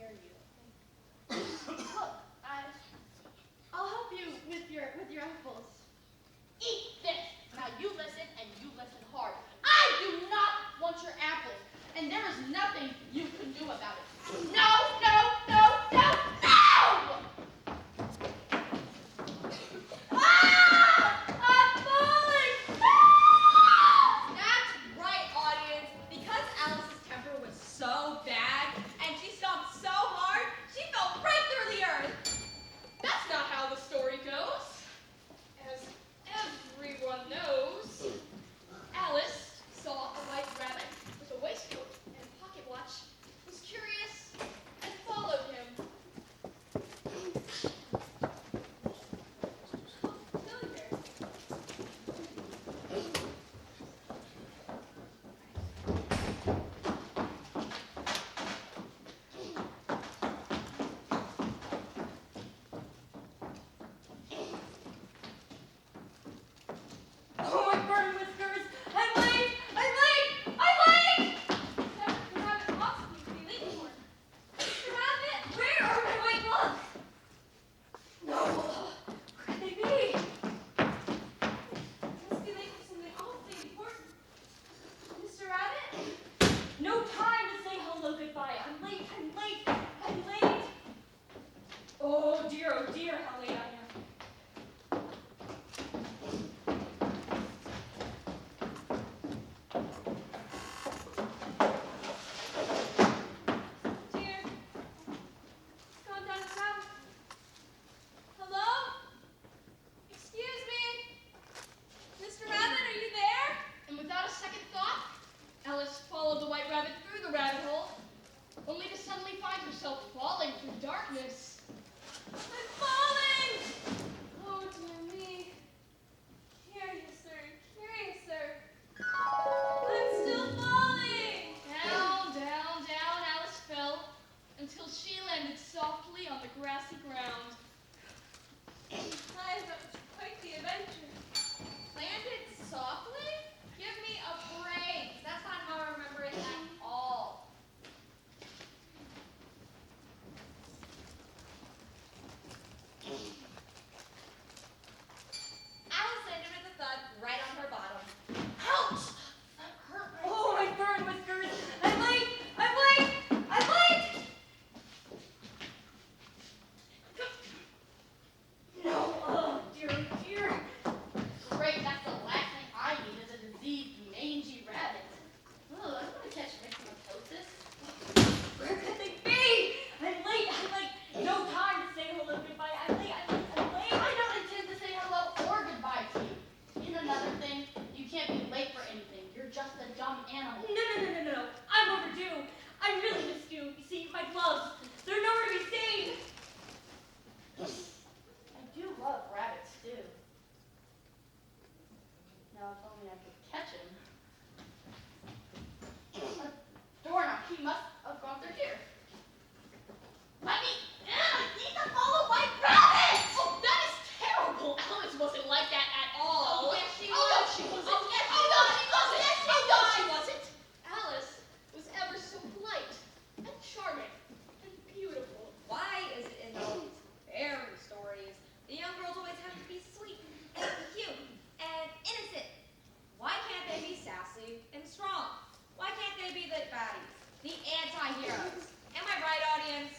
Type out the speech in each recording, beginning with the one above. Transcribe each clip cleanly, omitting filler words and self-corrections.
dare you? Look, I'll help you with your apples. Eat this. Now you listen, and you listen hard. I do not want your apples, and there is nothing you can do about it. No, no, no, no, no! Ah! I'm falling! Ah! That's right, audience. Because Alice's temper was so bad, and she stomped so hard, she fell right through the earth. That's not how the story goes. As everyone knows, Alice saw a white rabbit with a waistcoat and a pocket watch, was curious, and followed him. Oh, my burning whiskers! I'm late! I'm late! I'm late! The rabbit possibly could be late for. Mr. Rabbit, where are my white gloves? No, where could they be? Must be late for something awfully important. Mr. Rabbit? No time to say hello, goodbye. I'm late, I'm late, I'm late. Oh dear, how late I am. Dear, it's gone down the south. Hello? Excuse me? Mr. Rabbit, are you there? And without a second thought, Alice followed the white rabbit through the rabbit hole, only to suddenly find herself falling through darkness. I'm falling! Oh, dear me. Curious, sir. I'm still falling! Down, down, down Alice fell, until she landed softly on the grassy ground. That was quite the adventure. Landed softly? Give me a break. That's not how I remember it at all. Alice landed with a thud right on her bottom. Ouch! That hurt my Oh, my burn whiskers! I'm late! I'm late! I'm late! No, oh dear. Great, that's the last thing I need is a diseased, mangy rabbit. Ugh, I want to catch myxomatosis. Where could they be? I'm late. No time to say hello, goodbye. I'm late. I don't intend to say hello or goodbye to you. And another thing, you can't be late for anything. You're just a dumb animal. No. I'm overdue. I really missed you. You see, my gloves, they're nowhere to be seen. I do love rabbits, too. Now, if only I could catch him. A doorknob, he must have gone through here. Let me eat the follow white rabbit! Oh, that is terrible! Alice wasn't like that at all. Oh, yes, she Oh, was. no, she wasn't. Oh, yes, she oh, no, was. she wasn't. Yes, she oh, no, was. she wasn't. Alice was ever so polite and charming and beautiful. Why is it in all these fairy stories, the young girls always have to be sweet and cute and innocent? Why can't they be sassy and strong? Why can't they be the baddies, the anti-heroes? Am I right, audience?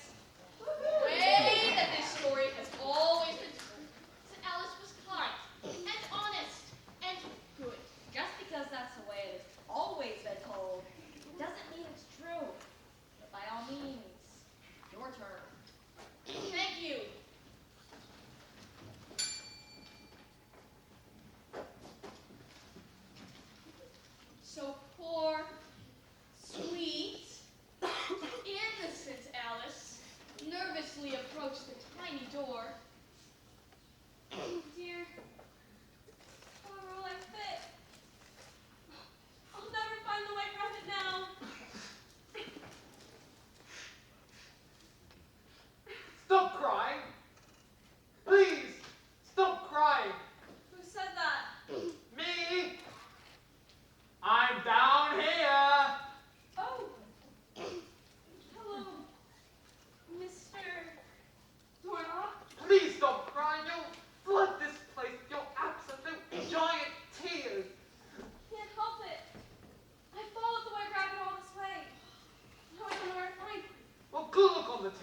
The way that this story has always been told is that Alice was kind and honest and good. Just because that's the way it has always been told, doesn't mean it's true. But by all means, your turn. Thank you. So poor, sweet, innocent Alice nervously approached the tiny door. Dear, where will I fit? I'll never find the white rabbit now. Stop crying! Please, stop crying! Who said that? Me? I'm down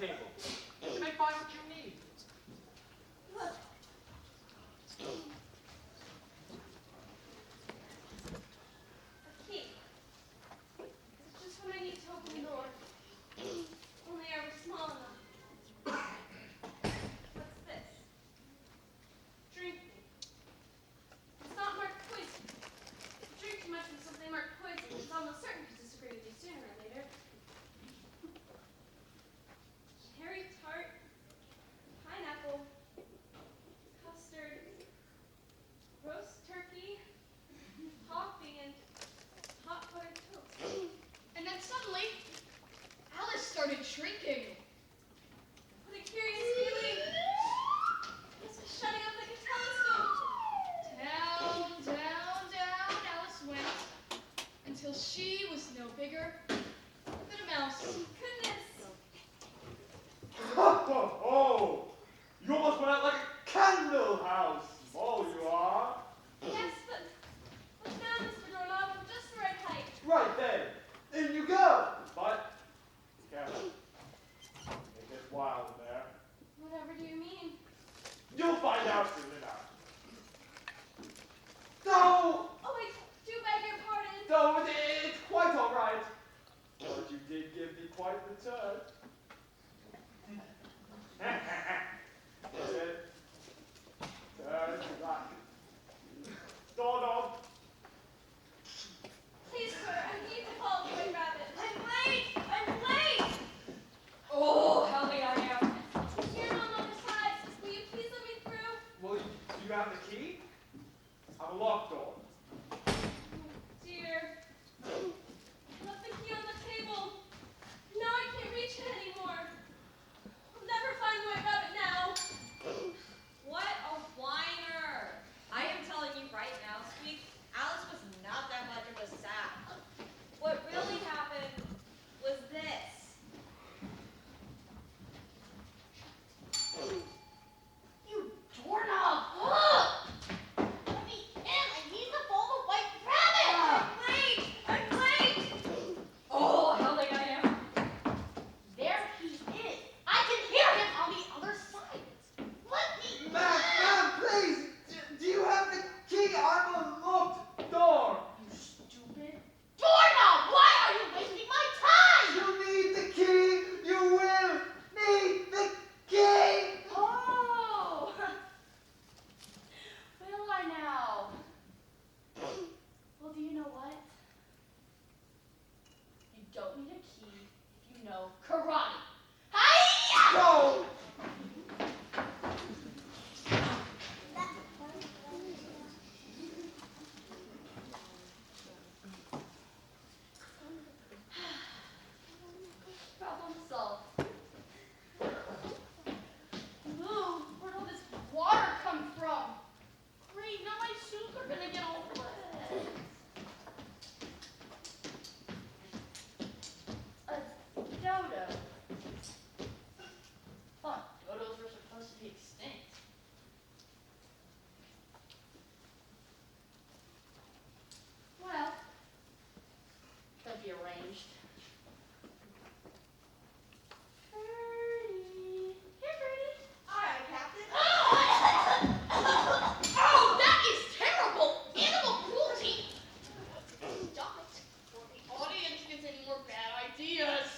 table. You may find what you need. Look. A key. Just when I need to open the door. Only I was small enough. What's this? Drink. It's not marked poison. If you drink too much of something marked poison, it's almost certain to disagree with you sooner or later. Cherry tart, pineapple, custard, roast turkey, coffee, and hot buttered toast. And then suddenly, Alice started shrinking. What a curious feeling. This was shutting up like a telescope. Down, down, down Alice went, until she was no bigger than a mouse. Goodness. Ho, ho, ho! You almost went out like a candle house. Oh, you are. Yes, but look now, Mr. Doorknob, I'm just the right height. Right then. In you go. But, be careful. It gets wild in there. Whatever do you mean? You'll find out soon enough. No! Oh, I do beg your pardon. No, it's quite all right. But you did give me quite the turn. That's it. Turn back. Doorknob. Please, sir, I need to follow the White Rabbit. I'm late! I'm late! Oh, how late I am. Here on the other side. Will you please let me through? Well, you have the key? I have a locked door. Oh, dear. I left the key on the table. Now I can't reach it anymore. I'll never find the White Rabbit now. What a whiner. I am telling you right now, Squeak, Alice was not that much of a sap. What really happened was this. You doorknob! Ugh! Let me in! I need to follow the White Rabbit! I'm late! I'm late! Oh, how late I am. There he is! I can hear him on the other side! Let me Ma'am, please! Do you have the key? I'm a locked door. You stupid doorknob! Why are you wasting my time? You need the key. You will need the key. Oh! Will I now? Well, do you know what? You don't need a key if you know karate. Hi-ya! Go. Problem solved. Lou, where'd all this water come from? Great, now my shoes are gonna get all wet. A dodo. Huh, dodos were supposed to be extinct. Well, that'd be arranged. Birdie. Here, Birdie. All right, Captain. Oh, that is terrible! Animal cruelty! Stop it, before the audience gets any more bad ideas.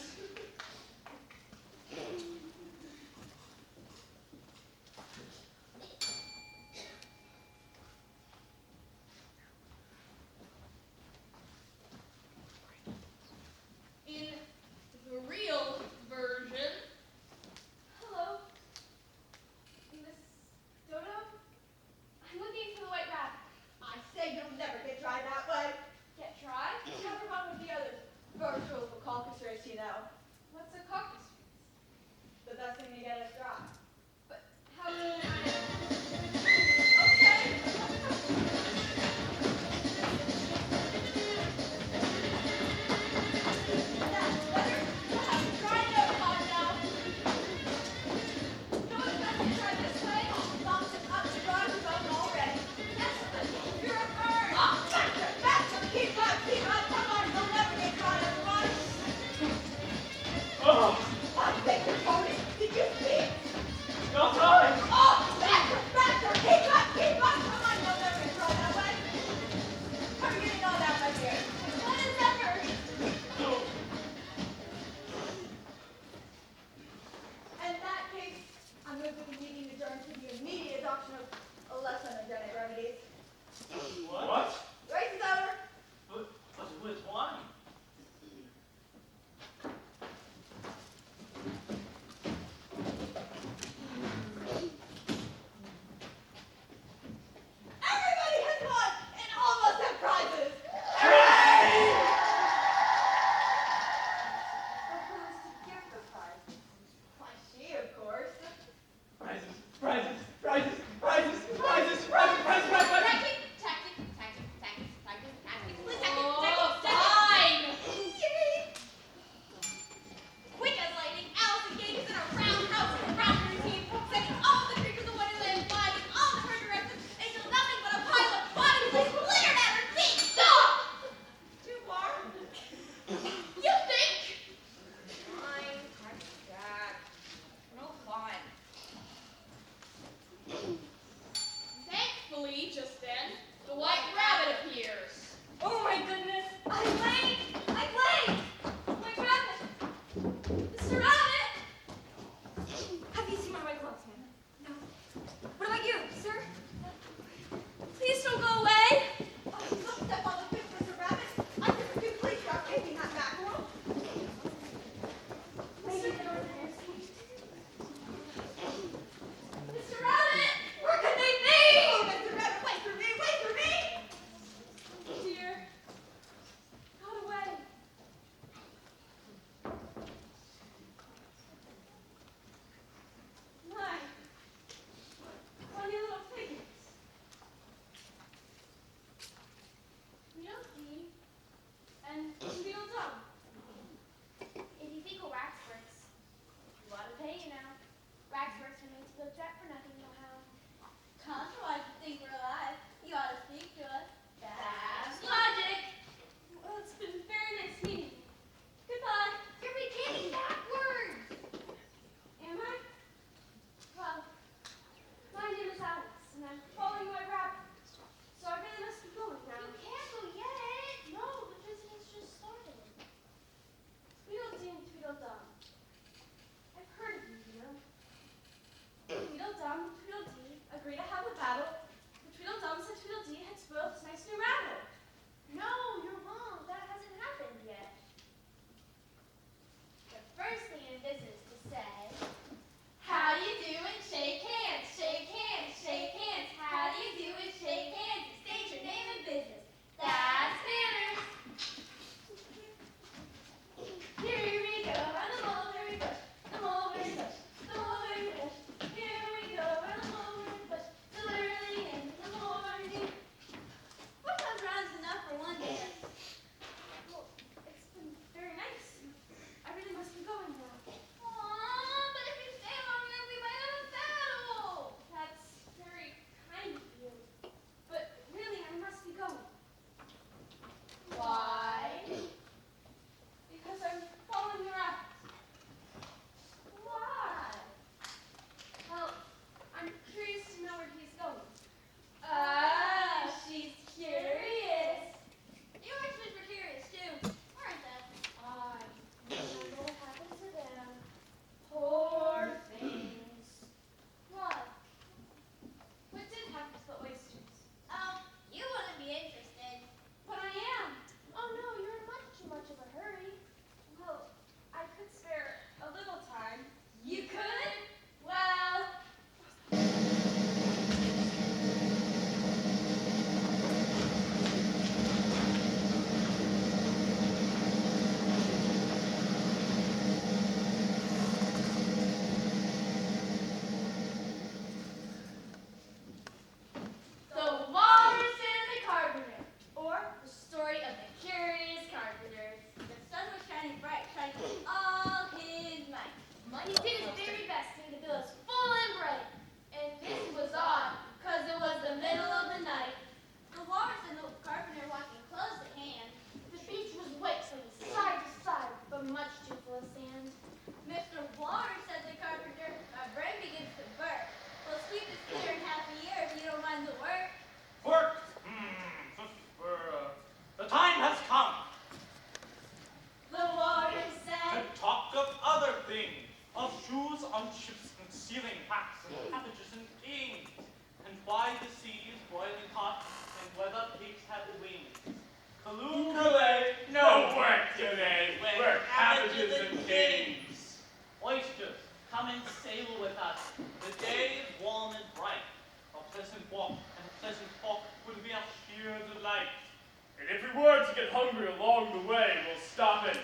muffin.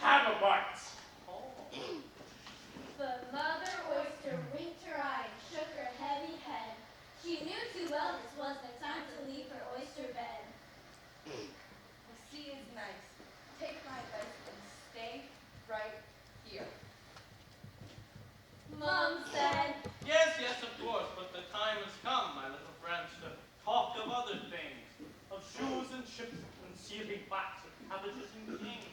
Have a bite. The mother oyster winked her eye and shook her heavy head. She knew too well this was the time to leave her oyster bed. The sea is nice. Take my advice and stay right here. Mom said, Yes, yes, of course, but the time has come, my little friends, to talk of other things, of shoes and ships and sealing wax of cabbages and kings,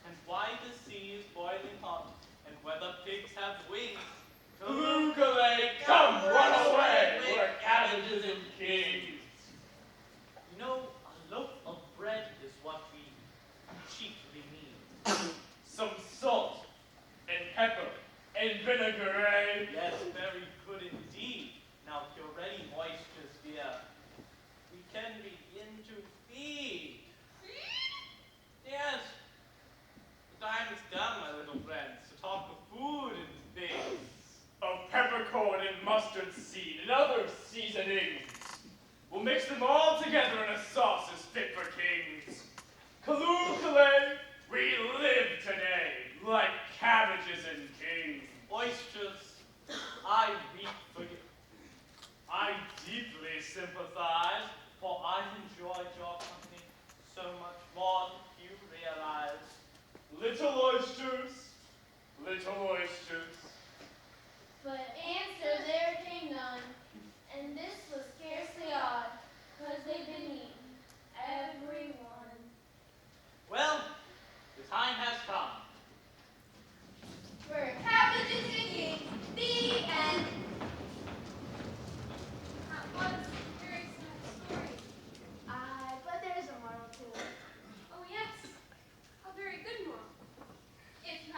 and why the sea is boiling hot, and whether pigs have wings. Kalukale, come run away, we're cabbages and kings. You know, a loaf of bread is what we chiefly need. Some salt and pepper and vinegar, eh? Yes, very good indeed. Now, if you're ready, moistures, dear, we can begin to feed. Yes, the time is done, my little friends, to talk of food and things. Of peppercorn and mustard seed and other seasonings. We'll mix them all together in a sauce as fit for kings. Kalukale, we live today like cabbages and kings. Oysters, I weep for you. I deeply sympathize, for I enjoyed your company so much more than you realize. Little oysters, little oysters. but answer there came none. And this was scarcely odd, 'cause they'd been eaten, every one. Well, the time has come. For cabbages and kings, the end. That was a very sad story. Aye, but there's a moral to it. Oh yes, a very good moral. If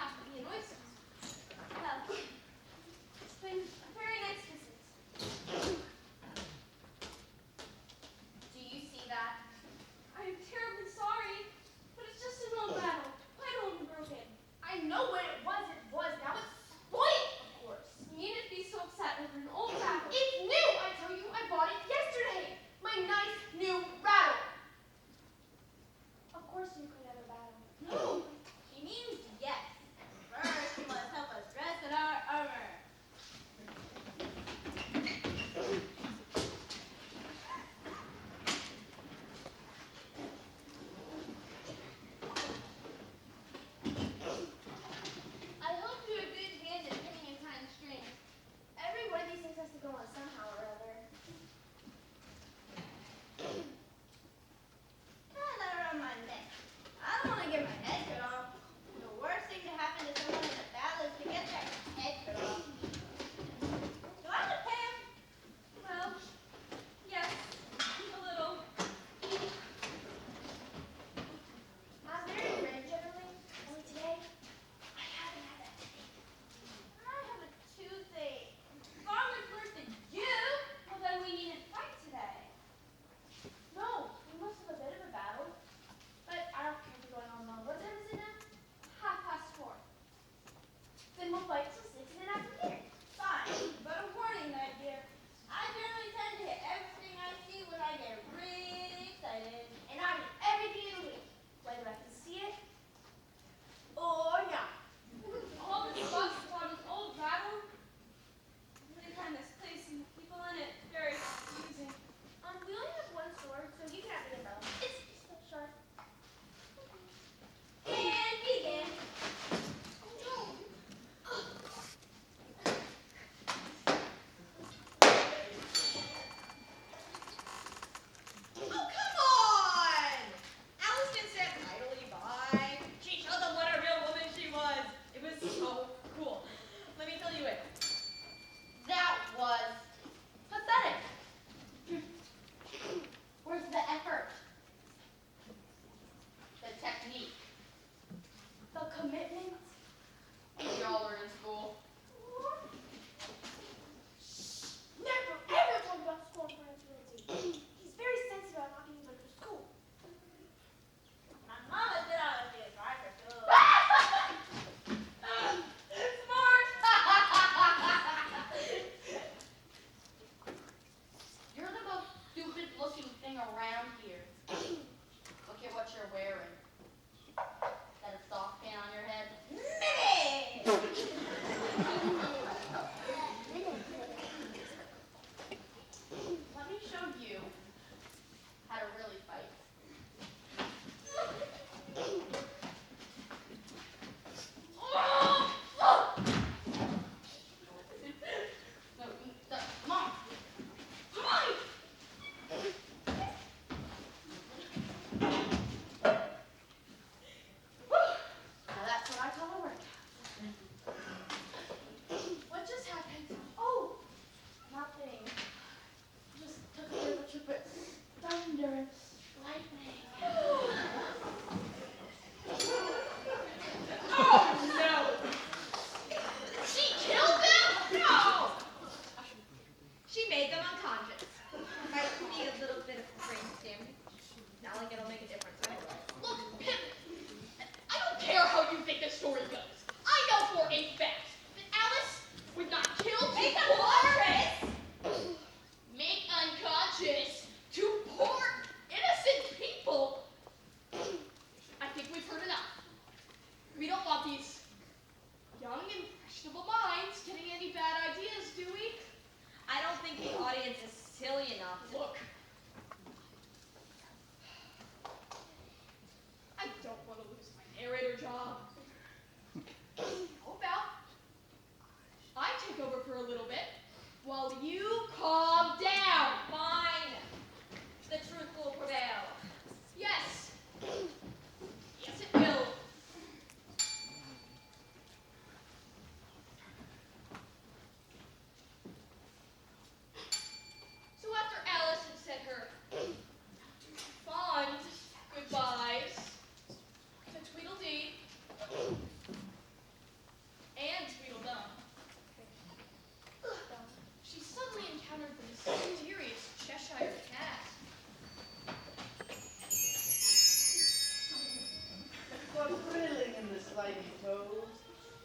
'Twas thrilling in the slimy toes,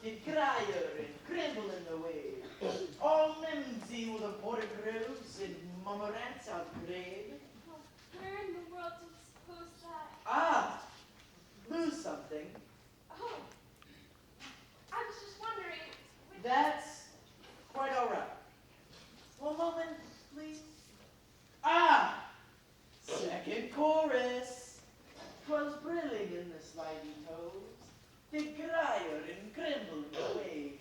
did Grier and Grimble in the way. All mimsy with the border groves and mummerants outgrave. Well, where in the world do you suppose that? Ah, lose something. Oh, I was just wondering which... That's quite all right. One moment, please. Ah, second chorus. 'Twas brilling in the slimy toes, did Grier and Grimble in the way.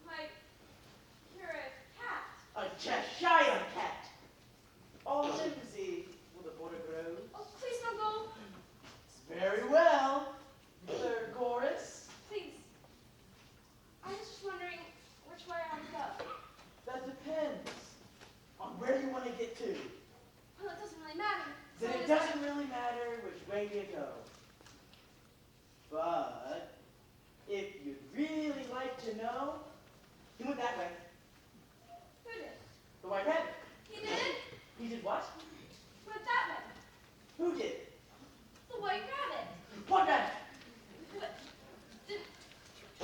Why, you're a cat. A Cheshire cat. All mimsy with the border groves. Oh, please don't go. Very well. Third chorus. Please. I was just wondering which way I ought to go. That depends on where you want to get to. Well, it doesn't really matter. Then it doesn't really matter which way you go. But if you'd really like to know, he went that way. Who did? The White Rabbit. He did? He did what? Went that way. Who did? The White Rabbit. What rabbit? What? Did... I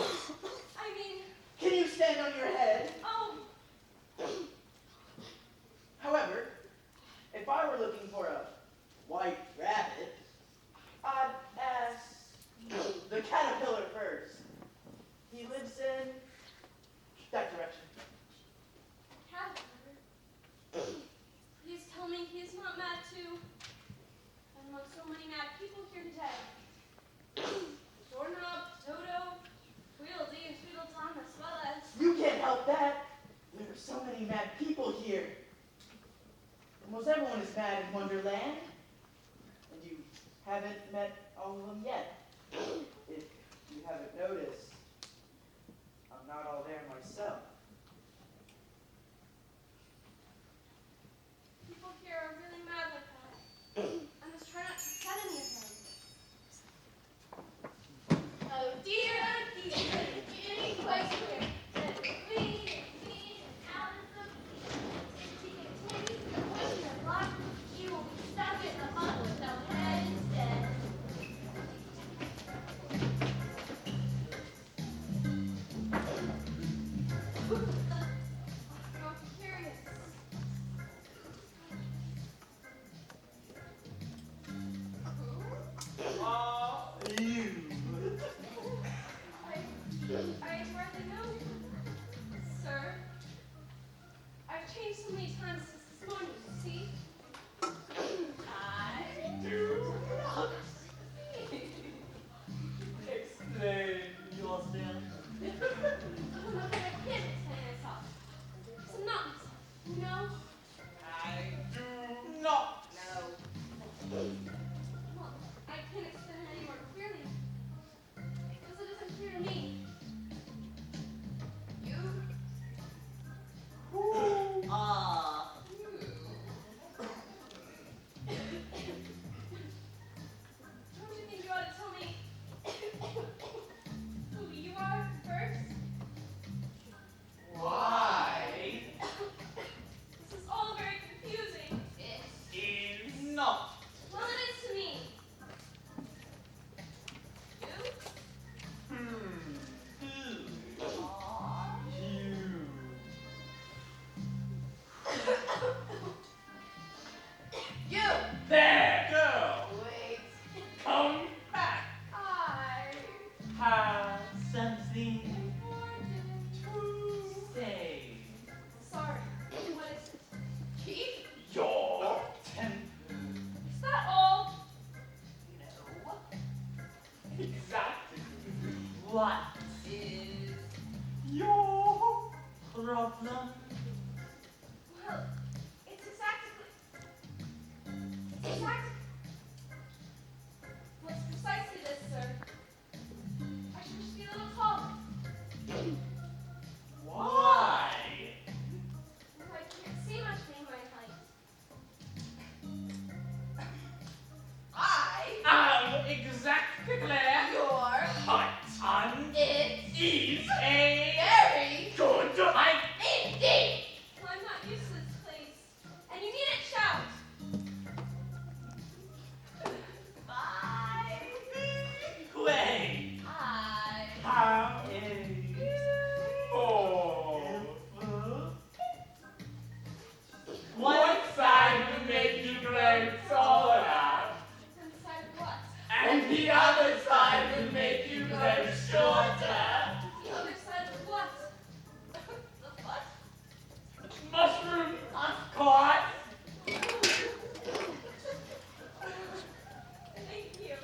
mean, Can you stand on your head? oh, However, if I were looking for a white rabbit, I'd ask the caterpillar first. He lives in that direction. caterpillar. Please tell me he's not mad too. I'm among so many mad people here today. Doorknob, Dodo, Tweedledee, and Tweedledum, as well as... You can't help that. There are so many mad people here. Almost everyone is mad in Wonderland. And you haven't met all of them yet. If you haven't noticed, I'm not all there myself. People here are really mad like that. I must try not to upset any of them. Oh dear, any place where the queen and out of the titty, the poison of block, you will be stuck in the mud with no head instead. You're curious. You. I hardly know you, sir. I've changed so many times since this morning, you see? I do not explain yourself. I'm not gonna kid explain myself. 'Cause I'm not myself, you know? I do not know. Well, I can't explain it any more clearly. Because it isn't clear to me. You? Who are you? Don't you think you ought to tell me who you are first? Why? This is all very confusing. Is not. Well, it is to me. You? Who are you? You! There, girl. Wait. Come back. I... Have something important. to say. Sorry. What is it? Keith? Your temper. Is that all? No. Exactly. What Is your problem? Well, it's exactly... Well, it's precisely this, sir. I should just be a little taller. Why? Well, I can't see much being my height. I I'm exactly your height. it Is a very good height. indeed. And the other side would make you grow shorter. The other side of what? The what? Mushroom, of course. Thank you.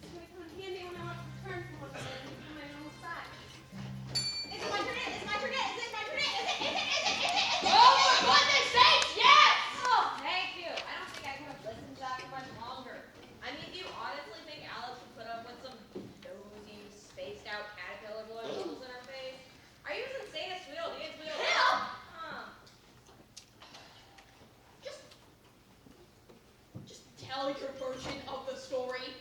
It's gonna come in handy when I want to return from one side and become my normal size. Is it my turn yet? Is it my turn yet? Is it my turn yet? Is it? Oh, for goodness sakes, yes! Oh, thank you. I don't think I could have listened to that for much longer. I mean, do you honestly think Alex would put up with some nosy, spaced out caterpillar blowing bubbles in her face? Are you as insane as Tweedledee and Tweedledee? Hell! Huh. Just tell your version of the story.